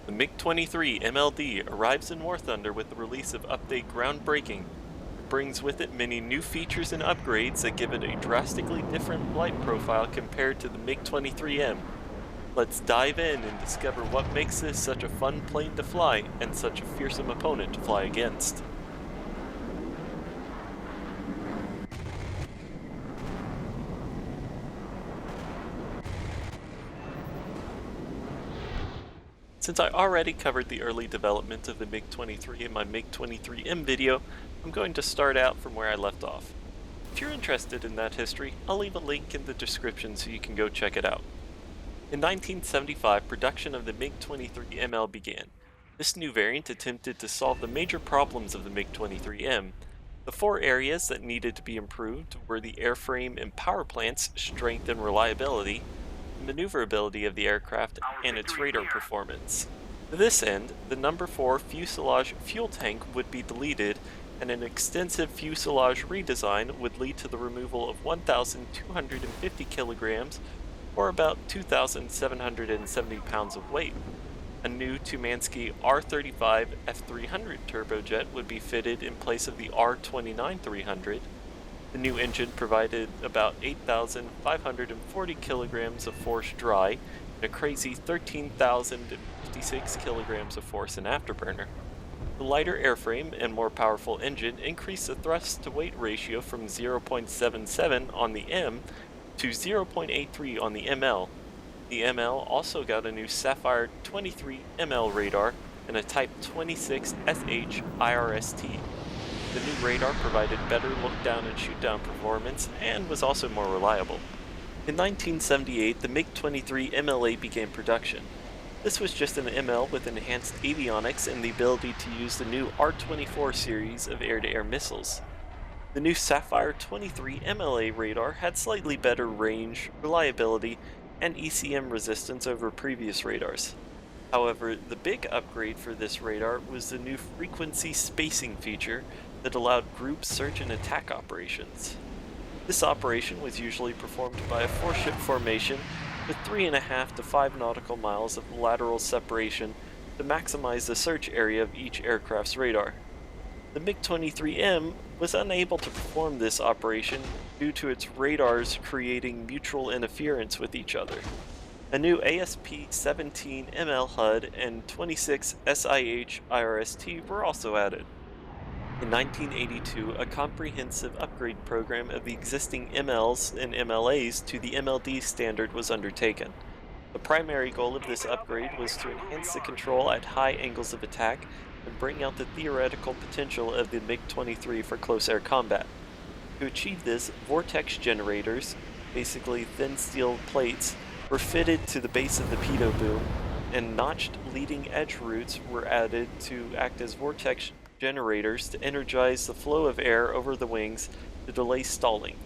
The MiG-23 MLD arrives in War Thunder with the release of Update Groundbreaking. It brings with it many new features and upgrades that give it a drastically different flight profile compared to the MiG-23M. Let's dive in and discover what makes this such a fun plane to fly and such a fearsome opponent to fly against. Since I already covered the early development of the MiG-23 in my MiG-23M video, I'm going to start out from where I left off. If you're interested in that history, I'll leave a link in the description so you can go check it out. In 1975, production of the MiG-23ML began. This new variant attempted to solve the major problems of the MiG-23M. The four areas that needed to be improved were the airframe and power plant's strength and reliability, maneuverability of the aircraft, and its radar performance. To this end, the number 4 fuselage fuel tank would be deleted, and an extensive fuselage redesign would lead to the removal of 1,250 kilograms, or about 2,770 pounds of weight. A new Tumansky R35 F300 turbojet would be fitted in place of the R29 300. The new engine provided about 8,540 kilograms of force dry and a crazy 13,056 kilograms of force in afterburner. The lighter airframe and more powerful engine increased the thrust-to-weight ratio from 0.77 on the M to 0.83 on the ML. The ML also got a new Sapphire 23 ML radar and a Type 26 SH IRST. The new radar provided better look-down and shoot-down performance and was also more reliable. In 1978, the MiG-23 MLA began production. This was just an ML with enhanced avionics and the ability to use the new R-24 series of air-to-air missiles. The new Sapphire 23 MLA radar had slightly better range, reliability, and ECM resistance over previous radars. However, the big upgrade for this radar was the new frequency spacing feature that allowed group search and attack operations. This operation was usually performed by a 4-ship formation with 3.5 to 5 nautical miles of lateral separation to maximize the search area of each aircraft's radar. The MiG-23M was unable to perform this operation due to its radars creating mutual interference with each other. A new ASP-17 ML HUD and 26 SIH IRST were also added. In 1982, a comprehensive upgrade program of the existing MLs and MLAs to the MLD Standard was undertaken. The primary goal of this upgrade was to enhance the control at high angles of attack and bring out the theoretical potential of the MiG-23 for close air combat. To achieve this, vortex generators, basically thin steel plates, were fitted to the base of the pitot boom, and notched leading edge roots were added to act as vortex generators to energize the flow of air over the wings to delay stalling.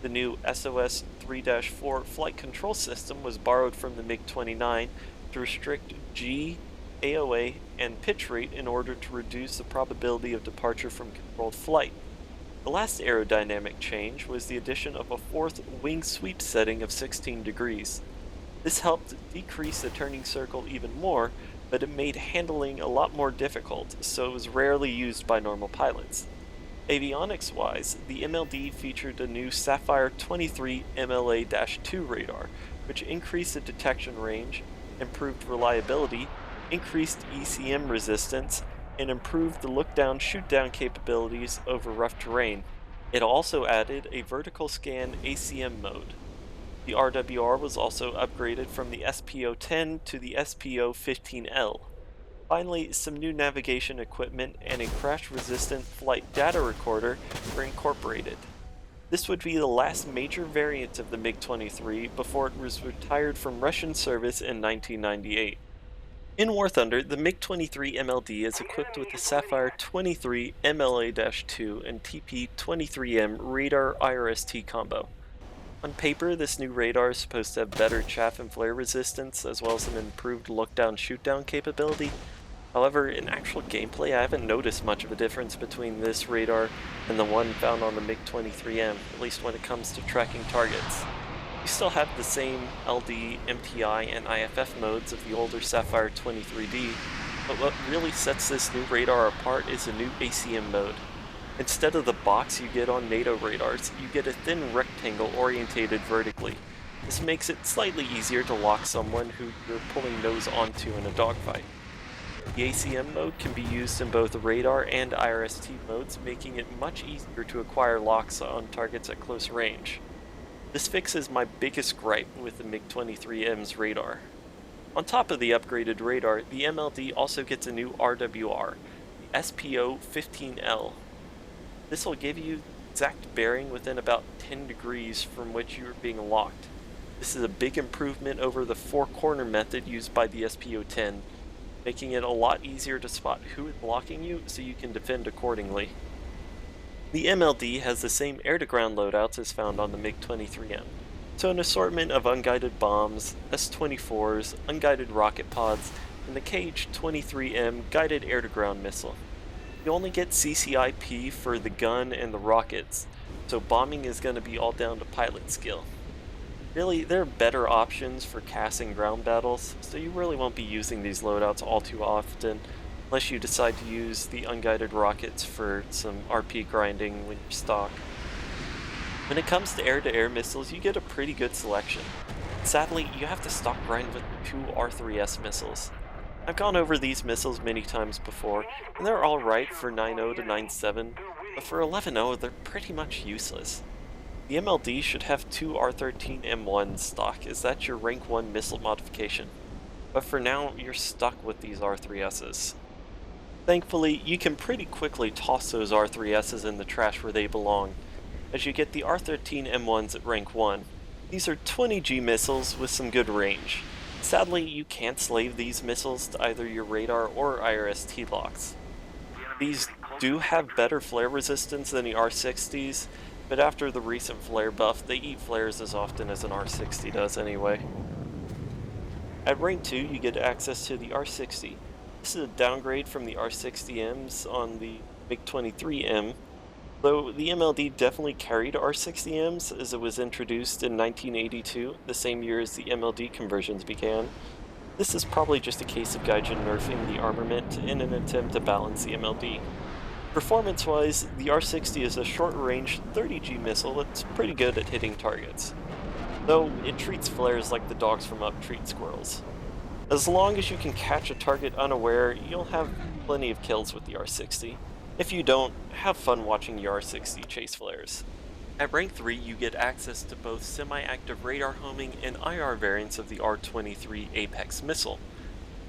The new SOS 3-4 flight control system was borrowed from the MiG-29 to restrict G, AOA, and pitch rate in order to reduce the probability of departure from controlled flight. The last aerodynamic change was the addition of a 4th wing sweep setting of 16 degrees. This helped decrease the turning circle even more, but it made handling a lot more difficult, so it was rarely used by normal pilots. Avionics-wise, the MLD featured a new Sapphire 23 MLA-2 radar, which increased the detection range, improved reliability, increased ECM resistance, and improved the look-down, shoot-down capabilities over rough terrain. It also added a vertical scan ACM mode. The RWR was also upgraded from the SPO-10 to the SPO-15L. Finally, some new navigation equipment and a crash-resistant flight data recorder were incorporated. This would be the last major variant of the MiG-23 before it was retired from Russian service in 1998. In War Thunder, the MiG-23 MLD is equipped with the Sapphire 23 MLA-2 and TP-23M radar IRST combo. On paper, this new radar is supposed to have better chaff and flare resistance, as well as an improved look-down, shoot-down capability. However, in actual gameplay, I haven't noticed much of a difference between this radar and the one found on the MiG-23M, at least when it comes to tracking targets. You You still have the same LD, MTI, and IFF modes of the older Sapphire 23D, but what really sets this new radar apart is a new ACM mode. Instead of the box you get on NATO radars, you get a thin rectangle orientated vertically. This makes it slightly easier to lock someone who you're pulling nose onto in a dogfight. The ACM mode can be used in both radar and IRST modes, making it much easier to acquire locks on targets at close range. This fixes my biggest gripe with the MiG-23M's radar. On top of the upgraded radar, the MLD also gets a new RWR, the SPO-15L. This will give you exact bearing within about 10 degrees from which you are being locked. This is a big improvement over the four-corner method used by the SPO-10, making it a lot easier to spot who is blocking you so you can defend accordingly. The MLD has the same air-to-ground loadouts as found on the MiG-23M, so an assortment of unguided bombs, S-24s, unguided rocket pods, and the KH-23M guided air-to-ground missile. You only get CCIP for the gun and the rockets, so bombing is going to be all down to pilot skill. Really, there are better options for CAS ground battles, so you really won't be using these loadouts all too often, unless you decide to use the unguided rockets for some RP grinding when you're stock. When it comes to air-to-air missiles, you get a pretty good selection. Sadly, you have to stock grind with 2 R3S missiles. I've gone over these missiles many times before, and they're alright for 9.0 to 9.7, but for 11.0 they're pretty much useless. The MLD should have 2 R13M1 stock, as that's your rank 1 missile modification, but for now you're stuck with these R3Ss. Thankfully, you can pretty quickly toss those R3Ss in the trash where they belong, as you get the R13M1s at rank 1. These are 20G missiles with some good range. Sadly, you can't slave these missiles to either your radar or IRST locks. These do have better flare resistance than the R60s, but after the recent flare buff, they eat flares as often as an R60 does anyway. At rank 2, you get access to the R60. This is a downgrade from the R60Ms on the MiG-23M, though the MLD definitely carried R60Ms as it was introduced in 1982, the same year as the MLD conversions began. This is probably just a case of Gaijin nerfing the armament in an attempt to balance the MLD. Performance-wise, the R60 is a short-range 30G missile that's pretty good at hitting targets, though it treats flares like the dogs from Up treat squirrels. As long as you can catch a target unaware, you'll have plenty of kills with the R60. If you don't, have fun watching your R60 chase flares. At rank 3, you get access to both semi-active radar homing and IR variants of the R-23 Apex missile.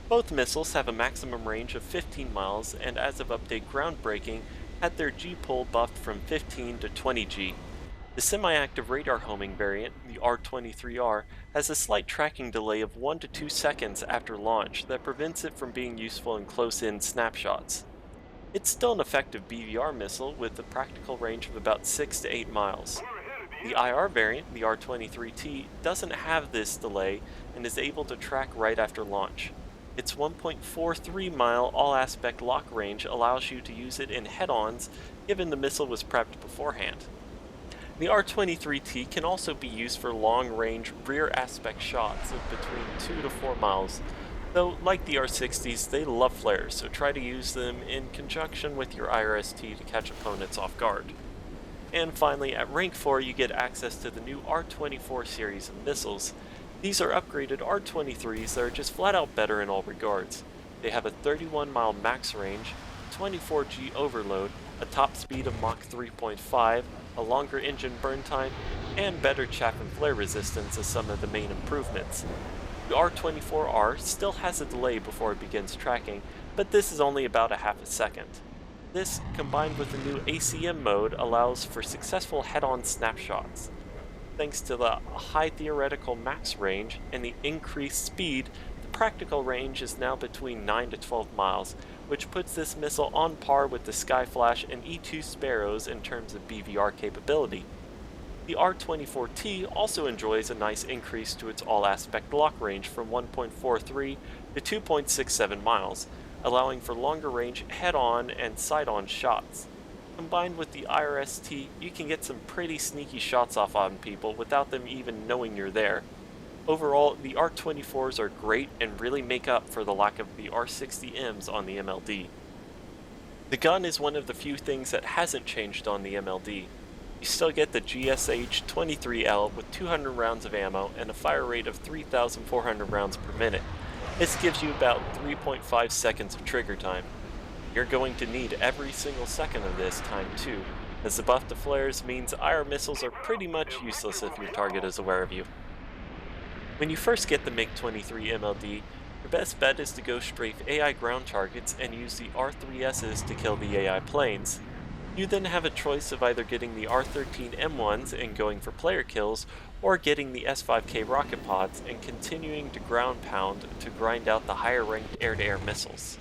Both missiles have a maximum range of 15 miles, and as of update groundbreaking, had their G-pull buffed from 15 to 20G. The semi-active radar homing variant, the R-23R, has a slight tracking delay of 1 to 2 seconds after launch that prevents it from being useful in close-in snapshots. It's still an effective BVR missile with a practical range of about 6 to 8 miles. The IR variant, the R-23T, doesn't have this delay and is able to track right after launch. Its 1.43 mile all-aspect lock range allows you to use it in head-ons, given the missile was prepped beforehand. The R-23T can also be used for long-range rear aspect shots of between 2 to 4 miles, though like the R-60s, they love flares, so try to use them in conjunction with your IRST to catch opponents off guard. And finally, at rank 4 you get access to the new R-24 series of missiles. These are upgraded R-23s that are just flat out better in all regards. They have a 31-mile max range, 24G overload, a top speed of Mach 3.5, a longer engine burn time, and better chaff and flare resistance as some of the main improvements. The R-24R still has a delay before it begins tracking, but this is only about a half a second. This, combined with the new ACM mode, allows for successful head-on snapshots. Thanks to the high theoretical max range and the increased speed, the practical range is now between 9 to 12 miles, which puts this missile on par with the Skyflash and E-2 Sparrows in terms of BVR capability. The R-24T also enjoys a nice increase to its all-aspect lock range from 1.43 to 2.67 miles, allowing for longer range head-on and side-on shots. Combined with the IRST, you can get some pretty sneaky shots off on people without them even knowing you're there. Overall, the R24s are great and really make up for the lack of the R60Ms on the MLD. The gun is one of the few things that hasn't changed on the MLD. You still get the GSH-23L with 200 rounds of ammo and a fire rate of 3,400 rounds per minute. This gives you about 3.5 seconds of trigger time. You're going to need every single second of this time too, as the buff to flares means IR missiles are pretty much useless if your target is aware of you. When you first get the MiG-23 MLD, your best bet is to go strafe AI ground targets and use the R3Ss to kill the AI planes. You then have a choice of either getting the R13 M1s and going for player kills, or getting the S5K rocket pods and continuing to ground pound to grind out the higher ranked air-to-air missiles.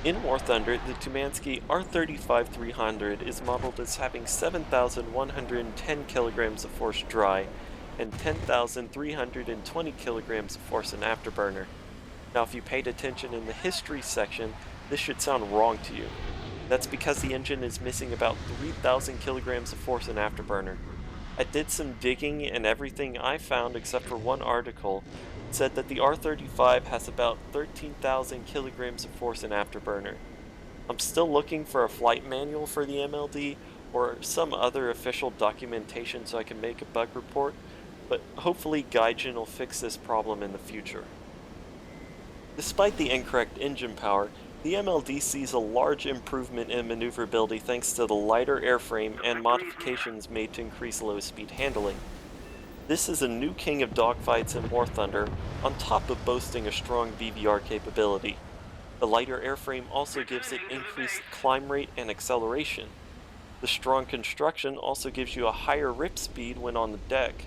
In War Thunder, the Tumansky R35-300 is modeled as having 7,110 kilograms of force dry and 10,320 kilograms of force in afterburner. Now if you paid attention in the history section, this should sound wrong to you. That's because the engine is missing about 3,000 kilograms of force in afterburner. I did some digging and everything I found except for one article said that the R35 has about 13,000 kilograms of force in afterburner. I'm still looking for a flight manual for the MLD or some other official documentation so I can make a bug report, but hopefully Gaijin will fix this problem in the future. Despite the incorrect engine power, the MLD sees a large improvement in maneuverability thanks to the lighter airframe and modifications made to increase low-speed handling. This is a new king of dogfights in War Thunder, on top of boasting a strong BVR capability. The lighter airframe also gives it increased climb rate and acceleration. The strong construction also gives you a higher rip speed when on the deck.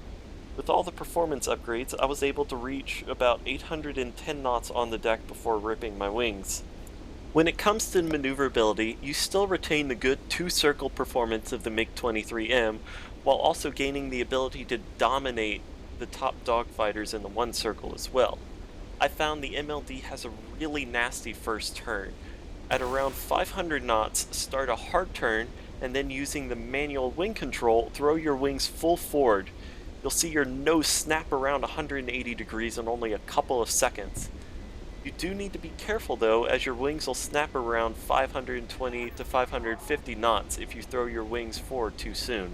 With all the performance upgrades, I was able to reach about 810 knots on the deck before ripping my wings. When it comes to maneuverability, you still retain the good two-circle performance of the MiG-23M, while also gaining the ability to dominate the top dogfighters in the one circle as well. I found the MLD has a really nasty first turn. At around 500 knots, start a hard turn, and then using the manual wing control, throw your wings full forward. You'll see your nose snap around 180 degrees in only a couple of seconds. You do need to be careful though, as your wings will snap around 520 to 550 knots if you throw your wings forward too soon.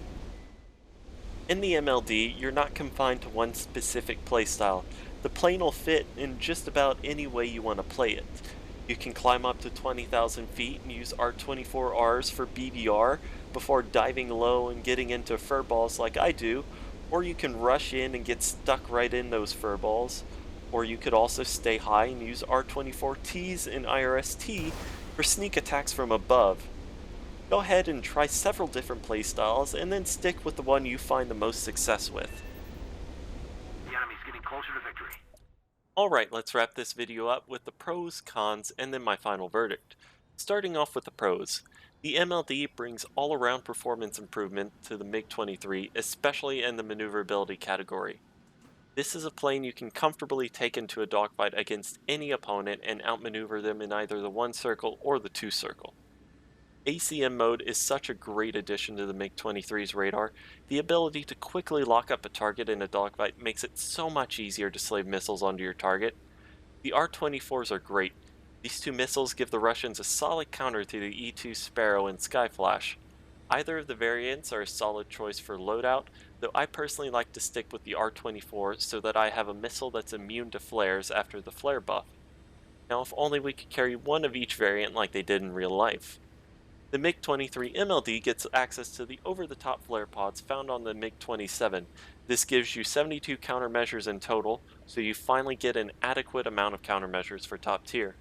In the MLD, you're not confined to one specific playstyle. The plane will fit in just about any way you want to play it. You can climb up to 20,000 feet and use R24Rs for BBR before diving low and getting into furballs like I do, or you can rush in and get stuck right in those furballs. Or you could also stay high and use R24Ts and IRST for sneak attacks from above. Go ahead and try several different playstyles and then stick with the one you find the most success with. The enemy's getting closer to victory. Alright, let's wrap this video up with the pros, cons, and then my final verdict. Starting off with the pros. The MLD brings all-around performance improvement to the MiG-23, especially in the maneuverability category. This is a plane you can comfortably take into a dogfight against any opponent and outmaneuver them in either the one circle or the two circle. ACM mode is such a great addition to the MiG-23's radar. The ability to quickly lock up a target in a dogfight makes it so much easier to slave missiles onto your target. The R-24s are great. These two missiles give the Russians a solid counter to the E-2 Sparrow and Skyflash. Either of the variants are a solid choice for loadout, though I personally like to stick with the R-24 so that I have a missile that's immune to flares after the flare buff. Now if only we could carry one of each variant like they did in real life. The MiG-23 MLD gets access to the over-the-top flare pods found on the MiG-27. This gives you 72 countermeasures in total, so you finally get an adequate amount of countermeasures for top tier.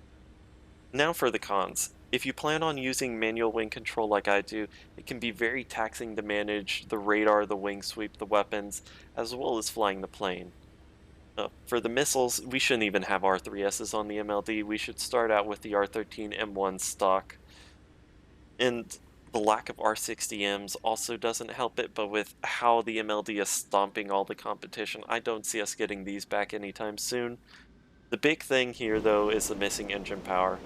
Now for the cons. If you plan on using manual wing control like I do, it can be very taxing to manage the radar, the wing sweep, the weapons, as well as flying the plane. For the missiles, we shouldn't even have R3Ss on the MLD, we should start out with the R13 M1 stock. And the lack of R60Ms also doesn't help it, but with how the MLD is stomping all the competition, I don't see us getting these back anytime soon. The big thing here though is the missing engine power.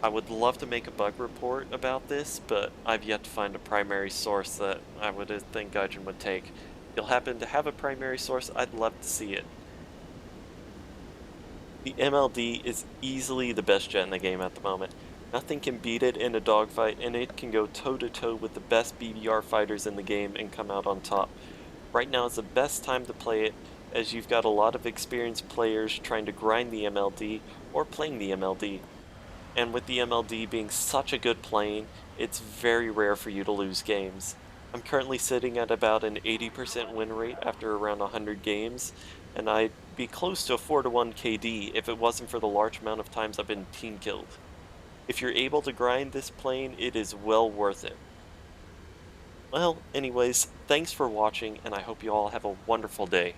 I would love to make a bug report about this, but I've yet to find a primary source that I would think Gaijin would take. If you'll happen to have a primary source, I'd love to see it. The MLD is easily the best jet in the game at the moment. Nothing can beat it in a dogfight, and it can go toe-to-toe with the best BBR fighters in the game and come out on top. Right now is the best time to play it, as you've got a lot of experienced players trying to grind the MLD or playing the MLD. And with the MLD being such a good plane, it's very rare for you to lose games. I'm currently sitting at about an 80% win rate after around 100 games, and I'd be close to a 4-to-1 KD if it wasn't for the large amount of times I've been team killed. If you're able to grind this plane, it is well worth it. Well, anyways, thanks for watching, and I hope you all have a wonderful day.